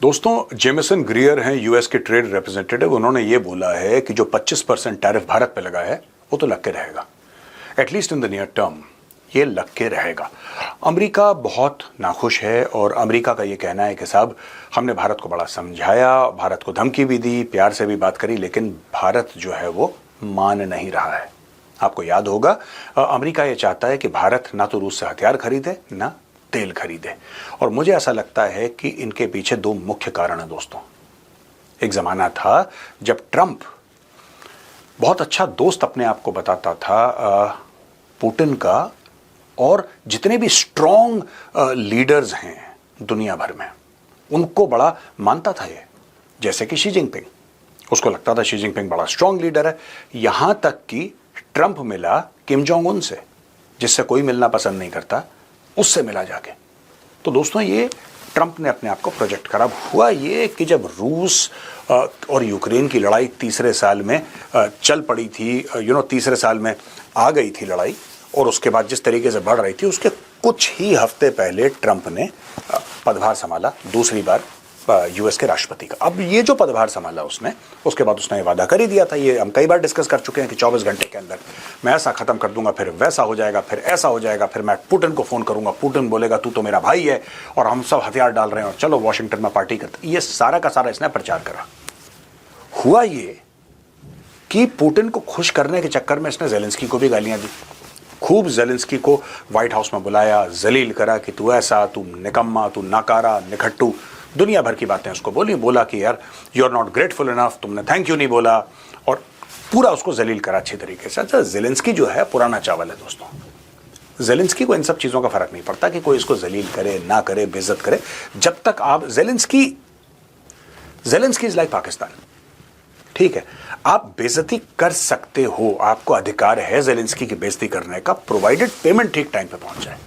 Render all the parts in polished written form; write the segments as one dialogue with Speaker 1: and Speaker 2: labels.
Speaker 1: दोस्तों, जेमिसन ग्रियर हैं यूएस के ट्रेड रिप्रेजेंटेटिव। उन्होंने ये बोला है कि जो 25% टैरिफ भारत पे लगा है वो तो लग के रहेगा, at least in the near term ये लग के रहेगा। अमेरिका बहुत नाखुश है और अमेरिका का ये कहना है कि साहब हमने भारत को बड़ा समझाया, भारत को धमकी भी दी, प्यार से भी बात करी, लेकिन भारत जो है वो मान नहीं रहा है। आपको याद होगा अमेरिका ये चाहता है कि भारत ना तो रूस से हथियार खरीदे ना तेल खरीदे, और मुझे ऐसा लगता है कि इनके पीछे दो मुख्य कारण हैं दोस्तों। एक जमाना था जब ट्रंप बहुत अच्छा दोस्त अपने आप को बताता था पुतिन का, और जितने भी स्ट्रॉन्ग लीडर्स हैं दुनिया भर में उनको बड़ा मानता था ये, जैसे कि शी जिनपिंग। उसको लगता था शी जिनपिंग बड़ा स्ट्रॉन्ग लीडर है। यहां तक कि ट्रंप मिला किम जोंग उन से, जिससे कोई मिलना पसंद नहीं करता, उससे मिला जाके। तो दोस्तों ये ट्रंप ने अपने आप को प्रोजेक्ट करा। हुआ ये कि जब रूस और यूक्रेन की लड़ाई तीसरे साल में चल पड़ी थी, तीसरे साल में आ गई थी लड़ाई, और उसके बाद जिस तरीके से बढ़ रही थी उसके कुछ ही हफ्ते पहले ट्रंप ने पदभार संभाला दूसरी बार यूएस के राष्ट्रपति का। अब ये जो पदभार संभाला उसने, उसके बाद उसने वादा कर ही दिया था, ये हम कई बार डिस्कस कर चुके हैं कि 24 घंटे के अंदर मैं ऐसा खत्म कर दूंगा, फिर वैसा हो जाएगा, फिर ऐसा हो जाएगा, फिर मैं पुतिन को फोन करूंगा, पुतिन बोलेगा तू तो मेरा भाई है और हम सब हथियार डाल रहे हैं और चलो वॉशिंगटन में पार्टी करते। ये सारा का सारा इसने प्रचार करा। हुआ ये कि पुतिन को खुश करने के चक्कर में इसने ज़ेलेंस्की को भी गालियां दी, खूब ज़ेलेंस्की को व्हाइट हाउस में बुलाया, जलील करा कि तू ऐसा, तू निकम्मा, तू नाकारा, निखट्टू, दुनिया भर की बातें उसको बोला कि यार you are not grateful enough, तुमने थैंक यू नहीं बोला, और पूरा उसको जलील करा अच्छी तरीके से। अच्छा, ज़ेलेंस्की जो है पुराना चावल है दोस्तों। ज़ेलेंस्की को इन सब चीज़ों का फर्क नहीं पड़ता कि कोई इसको जलील करे ना करे, बेइज्जत करे। जब तक आप ज़ेलेंस्की इज लाइक पाकिस्तान, ठीक है, आप बेइज्जती कर सकते हो, आपको अधिकार है ज़ेलेंस्की की बेइज्जती करने का, प्रोवाइडेड पेमेंट ठीक टाइम पे पहुंच जाए।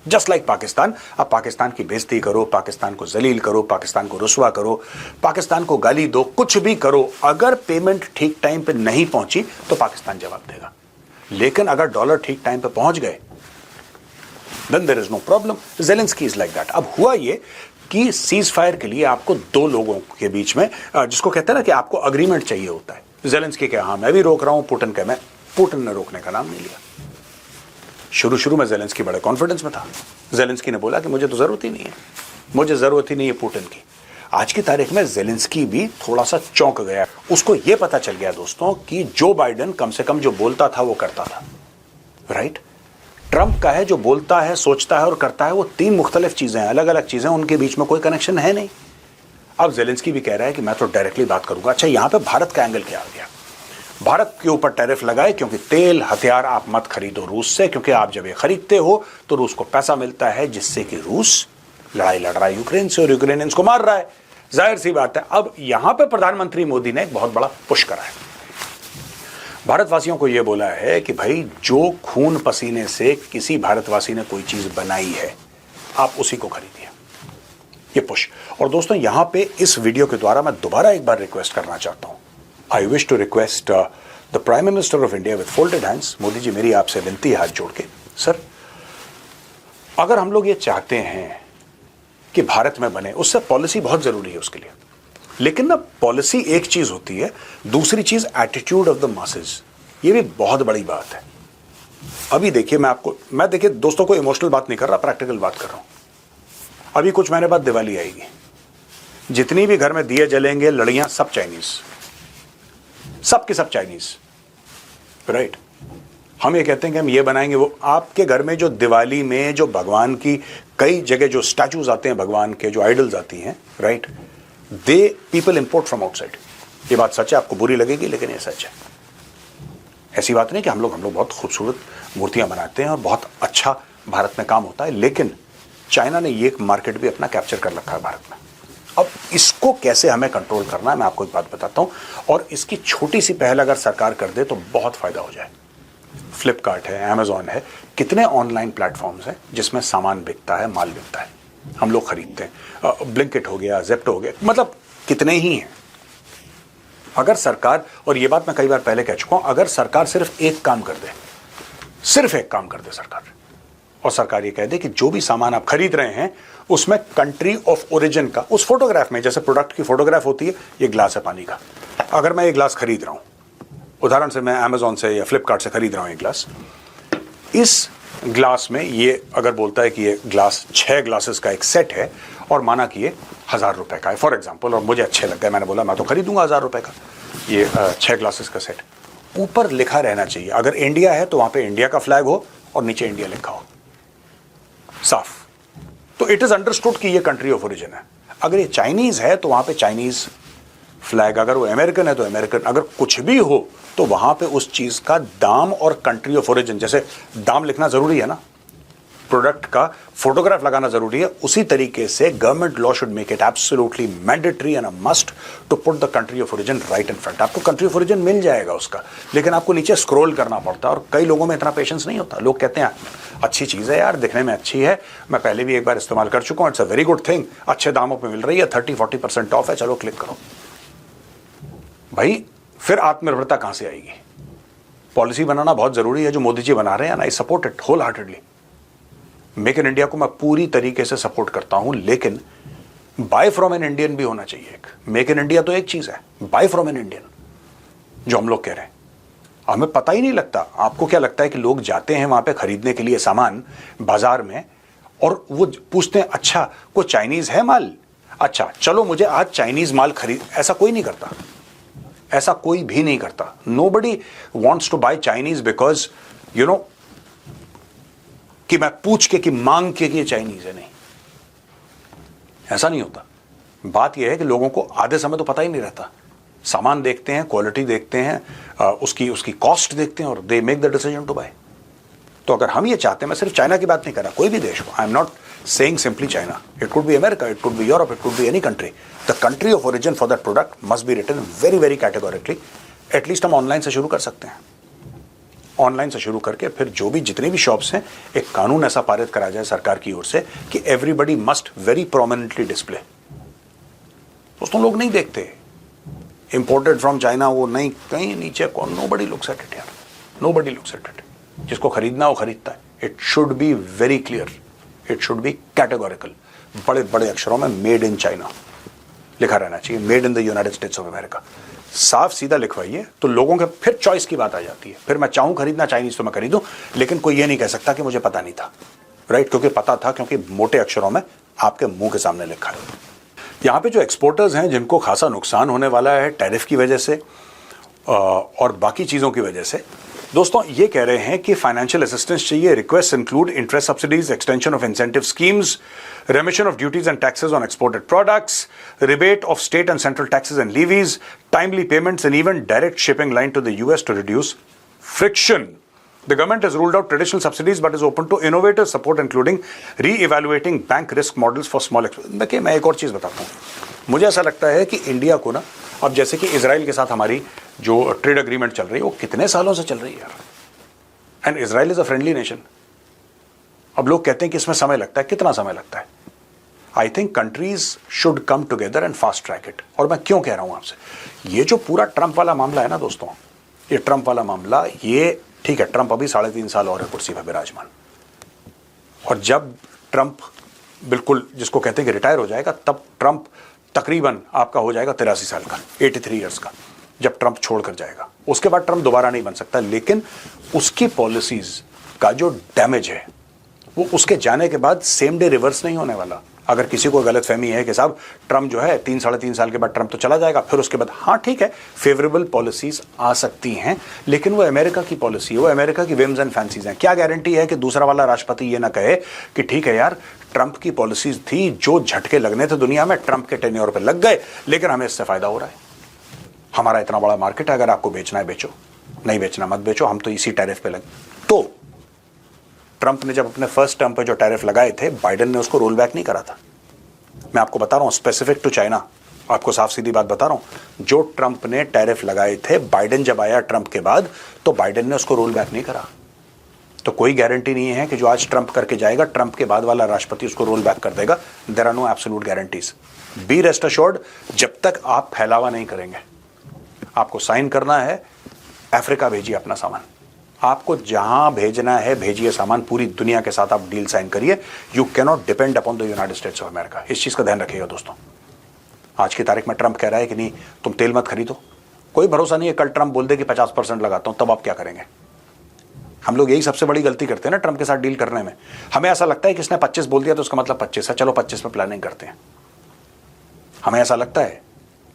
Speaker 1: जस्ट लाइक पाकिस्तान, आप पाकिस्तान की बेइज्जती करो, पाकिस्तान को जलील करो, पाकिस्तान को रुस्वा करो, पाकिस्तान को गाली दो, कुछ भी करो, अगर पेमेंट ठीक टाइम पे नहीं पहुंची तो पाकिस्तान जवाब देगा। लेकिन अगर डॉलर ठीक टाइम पे पहुंच गए then there is no problem. Zelensky is like that. अब हुआ ये कि सीज फायर के लिए आपको दो लोगों के बीच में, जिसको कहते हैं ना कि आपको अग्रीमेंट चाहिए होता है। ज़ेलेंस्की के हाँ मैं भी रोक रहा हूं, पुतिन ने रोकने का नाम नहीं लिया। शुरू में ज़ेलेंस्की बड़े कॉन्फिडेंस में था। ज़ेलेंस्की ने बोला कि मुझे तो ज़रूरत ही नहीं है, मुझे ज़रूरत ही नहीं है पुतिन की। आज की तारीख में ज़ेलेंस्की भी थोड़ा सा चौंक गया। उसको यह पता चल गया दोस्तों कि जो बाइडेन कम से कम जो बोलता था वो करता था, राइट। ट्रंप का है जो बोलता है, सोचता है और करता है, वो तीन मुख्तलिफ चीज़ें हैं, अलग अलग चीज़ें, उनके बीच में कोई कनेक्शन है नहीं। अब ज़ेलेंस्की भी कह रहा है कि मैं तो डायरेक्टली बात करूंगा। अच्छा, यहां पे भारत का एंगल क्या आ गया? भारत के ऊपर टैरिफ लगाए क्योंकि तेल हथियार आप मत खरीदो रूस से, क्योंकि आप जब ये खरीदते हो तो रूस को पैसा मिलता है, जिससे कि रूस लड़ाई लड़ रहा है यूक्रेन से और यूक्रेनियंस को मार रहा है। जाहिर सी बात है। अब यहां पे प्रधानमंत्री मोदी ने एक बहुत बड़ा पुश करा है, भारतवासियों को यह बोला है कि भाई जो खून पसीने से किसी भारतवासी ने कोई चीज बनाई है आप उसी को खरीदिए, ये पुश। और दोस्तों यहां पे इस वीडियो के द्वारा मैं दोबारा एक बार रिक्वेस्ट करना चाहता हूं। I wish to request the Prime Minister of India with folded hands. Modi ji, मेरी आपसे विनती है हाथ जोड़ के, सर अगर हम लोग ये चाहते हैं कि भारत में बने, उससे पॉलिसी बहुत जरूरी है उसके लिए। लेकिन ना पॉलिसी एक चीज होती है, दूसरी चीज एटीट्यूड ऑफ द मासेस, ये भी बहुत बड़ी बात है। अभी देखिए मैं देखिए दोस्तों को इमोशनल बात नहीं कर रहा, प्रैक्टिकल बात कर रहा हूं। अभी कुछ महीने बाद दिवाली आएगी, जितनी भी घर में दिए जलेंगे, लड़ियां सब चाइनीज, सब के सब चाइनीज, राइट। हम ये कहते हैं कि हम ये बनाएंगे वो। आपके घर में जो दिवाली में जो भगवान की कई जगह जो स्टैचूज आते हैं, भगवान के जो आइडल्स आती हैं, right, they people import from outside. ये बात सच है, आपको बुरी लगेगी लेकिन ये सच है। ऐसी बात नहीं कि हम लोग बहुत खूबसूरत मूर्तियां बनाते हैं और बहुत अच्छा भारत में काम होता है, लेकिन चाइना ने ये मार्केट भी अपना कैप्चर कर रखा है भारत में। अब इसको कैसे हमें कंट्रोल करना है, मैं आपको एक बात बताता हूं, और इसकी छोटी सी पहल अगर सरकार कर दे तो बहुत फायदा हो जाए। फ्लिपकार्ट है, अमेजॉन है, कितने ऑनलाइन प्लेटफॉर्म्स हैं जिसमें सामान बिकता है, माल बिकता है, हम लोग खरीदते हैं। ब्लिंकिट हो गया, ज़ेप्टो हो गया, मतलब कितने ही हैं। अगर सरकार, और ये बात मैं कई बार पहले कह चुका हूं, अगर सरकार सिर्फ एक काम कर दे, सिर्फ एक काम कर दे सरकार, और सरकार ये कह दे कि जो भी सामान आप खरीद रहे हैं उसमें कंट्री ऑफ ओरिजिन का, उस फोटोग्राफ में, जैसे प्रोडक्ट की फोटोग्राफ होती है, ये ग्लास है पानी का, अगर मैं ये ग्लास खरीद रहा हूं, उदाहरण से मैं अमेजॉन से या फ्लिपकार्ट से खरीद रहा हूं ये ग्लास, इस ग्लास में ये अगर बोलता है कि ये ग्लास 6 ग्लासेस का एक सेट है और माना कि ये 1000 रुपए का है फॉर एग्जांपल, और मुझे अच्छे लग गए, मैंने बोला मैं तो खरीदूंगा 1000 रुपए का ये 6 ग्लासेस का सेट, ऊपर लिखा रहना चाहिए, अगर इंडिया है तो वहां पे इंडिया का फ्लैग हो और नीचे इंडिया लिखा हो साफ, तो इट इज अंडरस्टूड कि ये कंट्री ऑफ ओरिजिन है। अगर ये चाइनीज है तो वहां पे चाइनीज फ्लैग, अगर वो अमेरिकन है तो अमेरिकन, अगर कुछ भी हो तो वहां पे उस चीज का दाम और कंट्री ऑफ ओरिजिन, जैसे दाम लिखना जरूरी है ना, प्रोडक्ट का फोटोग्राफ लगाना जरूरी है, उसी तरीके से government law should make it absolutely mandatory and a must to put the country of origin right in front. आपको कंट्री ऑफ ओरिजिन मिल जाएगा उसका, लेकिन आपको नीचे स्क्रॉल करना पड़ता है और कई लोगों में इतना पेशेंस नहीं होता। लोग कहते हैं अच्छी चीज है यार, दिखने में अच्छी है, मैं पहले भी एक बार इस्तेमाल कर चुका हूं, it's a very good thing, अच्छे दामों पर मिल रही है, 30-40% ऑफ है, चलो क्लिक करो। भाई फिर आत्मनिर्भरता कहां से आएगी? पॉलिसी बनाना बहुत जरूरी है जो मोदी जी बना रहे हैं, I support it wholeheartedly. Make in India को मैं पूरी तरीके से सपोर्ट करता हूं, लेकिन बाय फ्रॉम एन इंडियन भी होना चाहिए। एक मेक इन इंडिया तो एक चीज है, बाय फ्रॉम एन इंडियन जो हम लोग कह रहे हैं, हमें पता ही नहीं लगता। आपको क्या लगता है कि लोग जाते हैं वहां पे खरीदने के लिए सामान बाजार में और वो पूछते हैं अच्छा कोई चाइनीज है माल, अच्छा चलो मुझे आज चाइनीज माल खरीद, ऐसा कोई नहीं करता, ऐसा कोई भी नहीं करता। Nobody wants to buy Chinese because you know कि मैं पूछ के कि मांग के कि ये चाइनीज है, नहीं, ऐसा नहीं होता। बात यह है कि लोगों को आधे समय तो पता ही नहीं रहता, सामान देखते हैं, क्वालिटी देखते हैं, उसकी कॉस्ट देखते हैं और they make the decision to buy. तो अगर हम ये चाहते हैं, मैं सिर्फ चाइना की बात नहीं कर रहा, कोई भी देश हो, I am not saying simply China, it could be America, it could be Europe, it could be any country, the country of origin for that product must be written very very categorically. At least हम online से शुरू कर सकते हैं, online से शुरू करके फिर जो भी जितनी भी शॉप्स हैं, एक कानून ऐसा पारित करा जाए सरकार की ओर से कि everybody must very prominently display. दोस्तों लोग नहीं देखते इंपोर्टेड फ्रॉम चाइना, वो नहीं, कहीं नीचे कौन, नोबडी लुक्स एट इट यार, नोबडी लुक्स एट इट। जिसको खरीदना वो खरीदता है। It should be very clear, it should be categorical, बड़े बड़े अक्षरों में मेड इन चाइना लिखा रहना चाहिए, made in the United states of America. साफ सीधा लिखवाइए तो लोगों के फिर चॉइस की बात आ जाती है। फिर मैं चाहूं खरीदना चाइनीज तो मैं खरीदूं, लेकिन कोई ये नहीं कह सकता कि मुझे पता नहीं था, राइट? क्योंकि पता था, क्योंकि मोटे अक्षरों में आपके मुंह के सामने लिखा है। यहां पे जो एक्सपोर्टर्स हैं जिनको खासा नुकसान होने वाला है टैरिफ की वजह से और बाकी चीजों की वजह से, दोस्तों ये कह रहे हैं कि फाइनेंशियल असिस्टेंस चाहिए। Request include interest subsidies, extension of incentive schemes, remission of duties and taxes on exported products, rebate of state and central taxes and levies, timely payments, and even direct shipping line to the US to reduce friction. The government has ruled out traditional subsidies but is open to innovative support including re-evaluating bank risk models for small exporters. देखिए मैं एक और चीज़ बताता हूँ, मुझे ऐसा लगता है कि इंडिया को ना, अब जैसे कि इजराइल के साथ हमारी जो ट्रेड अग्रीमेंट चल रही है वो कितने सालों से चल रही है यार, and Israel is a friendly nation. अब लोग कहते हैं कि इसमें समय लगता है, कितना समय लगता है? I think countries should come together and fast track it. और मैं क्यों कह रहा हूं आपसे, ये जो पूरा ट्रंप वाला मामला है ना दोस्तों, ये ट्रंप वाला मामला, ये ठीक है, ट्रंप अभी 3.5 साल और है कुर्सी पर विराजमान, और जब ट्रंप बिल्कुल जिसको कहते हैं कि रिटायर हो जाएगा, तब ट्रंप तकरीबन आपका हो जाएगा 83 साल का, 83 ईयर्स का, जब ट्रंप छोड़कर जाएगा। उसके बाद ट्रंप दोबारा नहीं बन सकता, लेकिन उसकी पॉलिसीज का जो डैमेज है वो उसके जाने के बाद सेम डे रिवर्स नहीं होने वाला। अगर किसी को गलतफहमी है कि साहब ट्रंप जो है 3-3.5 साल के बाद ट्रंप तो चला जाएगा, फिर उसके बाद हाँ ठीक है फेवरेबल पॉलिसीज आ सकती हैं, लेकिन वो अमेरिका की पॉलिसी है, वो अमेरिका की विम्स एंड फैंसीज हैं। क्या गारंटी है कि दूसरा वाला राष्ट्रपति ये ना कहे कि ठीक है यार ट्रंप की पॉलिसीज थी, जो झटके लगने थे दुनिया में ट्रंप के टेन्योर पे लग गए, लेकिन हमें इससे फायदा हो रहा है, हमारा इतना बड़ा मार्केट है, अगर आपको बेचना है बेचो, नहीं बेचना मत बेचो, हम तो इसी टैरिफ पे लगे। तो ट्रंप ने जब अपने फर्स्ट टर्म पे जो टैरिफ लगाए थे, बाइडेन ने उसको रोल बैक नहीं करा था। मैं आपको बता रहा हूं स्पेसिफिक टू चाइना, आपको साफ सीधी बात बता रहा हूं, जो ट्रंप ने टैरिफ लगाए थे, बाइडेन जब आया ट्रंप के बाद, तो बाइडेन ने उसको रोल बैक नहीं करा। तो कोई गारंटी नहीं है कि जो आज ट्रंप करके जाएगा, ट्रंप के बाद वाला राष्ट्रपति उसको रोल बैक कर देगा। There are no absolute guarantees. Be rest assured, जब तक आप फैलावा नहीं करेंगे, आपको साइन करना है, अफ्रीका भेजिए अपना सामान, आपको जहां भेजना है भेजिए सामान, पूरी दुनिया के साथ आप डील साइन करिए। You can not depend upon the United states of America. इस चीज का ध्यान रखिएगा दोस्तों। आज की तारीख में ट्रंप कह रहा है कि नहीं तुम तेल मत खरीदो, कोई भरोसा नहीं है कल ट्रंप बोल दे कि 50% लगाता हूं, तब आप क्या करेंगे? हम लोग यही सबसे बड़ी गलती करते हैं ना ट्रंप के साथ डील करने में। हमें ऐसा लगता है कि इसने 25 बोल दिया तो उसका मतलब 25 है, चलो 25 पे प्लानिंग करते हैं। हमें ऐसा लगता है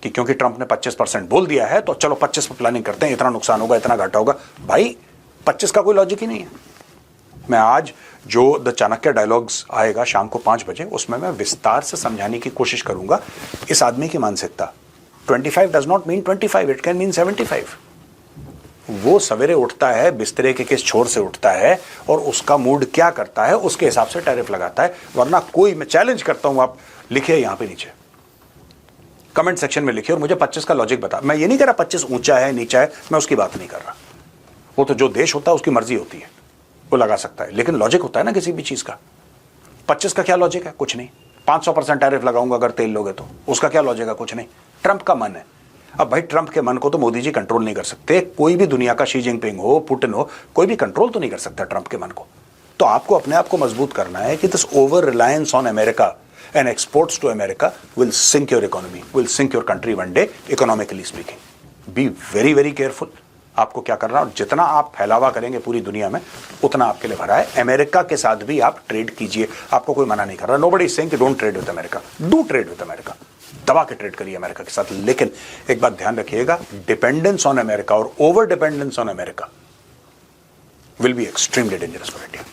Speaker 1: कि क्योंकि ट्रंप ने 25% बोल दिया है तो चलो 25 पे प्लानिंग करते हैं, इतना नुकसान होगा, इतना घाटा होगा। भाई 25 का कोई लॉजिक ही नहीं है। मैं आज जो द चाणक्य डायलॉग्स आएगा शाम को 5 बजे, उसमें मैं विस्तार से समझाने की कोशिश करूंगा इस आदमी की मानसिकता। 25 does not mean 25, it can mean 75। वो सवेरे उठता है, बिस्तरे के किस छोर से उठता है और उसका मूड क्या करता है, उसके हिसाब से टैरिफ लगाता है। वरना कोई, मैं चैलेंज करता हूं, आप लिखिए यहां पे नीचे कमेंट सेक्शन में लिखिए और मुझे 25 का लॉजिक बता। मैं ये नहीं कह रहा 25 ऊंचा है नीचा है, मैं उसकी बात नहीं कर रहा। वो तो जो देश होता है उसकी मर्जी होती है, वो लगा सकता है, लेकिन लॉजिक होता है ना किसी भी चीज का। 25 का क्या लॉजिक है? कुछ नहीं। 500% टैरिफ लगाऊंगा अगर तेल लोगे तो, उसका क्या लॉजिक है? कुछ नहीं। ट्रंप का मन है। अब भाई ट्रंप के मन को तो मोदी जी कंट्रोल नहीं कर सकते, कोई भी दुनिया का शी जिनपिंग हो, पुतिन हो, कोई भी कंट्रोल तो नहीं कर सकता ट्रंप के मन को। तो आपको अपने आप को मजबूत करना है कि this over reliance on America and exports to America will sink your economy, will sink your country one day, economically speaking. Be very very careful. आपको क्या करना है, और जितना आप फैलावा करेंगे पूरी दुनिया में उतना आपके लिए भरा है। अमेरिका के साथ भी आप ट्रेड कीजिए, आपको कोई मना नहीं कर रहा। नोबडी इज सेइंग कि don't trade with America, do trade with America, दबा के ट्रेड करिए अमेरिका के साथ। लेकिन एक बात ध्यान रखिएगा, डिपेंडेंस ऑन अमेरिका और over dependence on America will be extremely dangerous for India.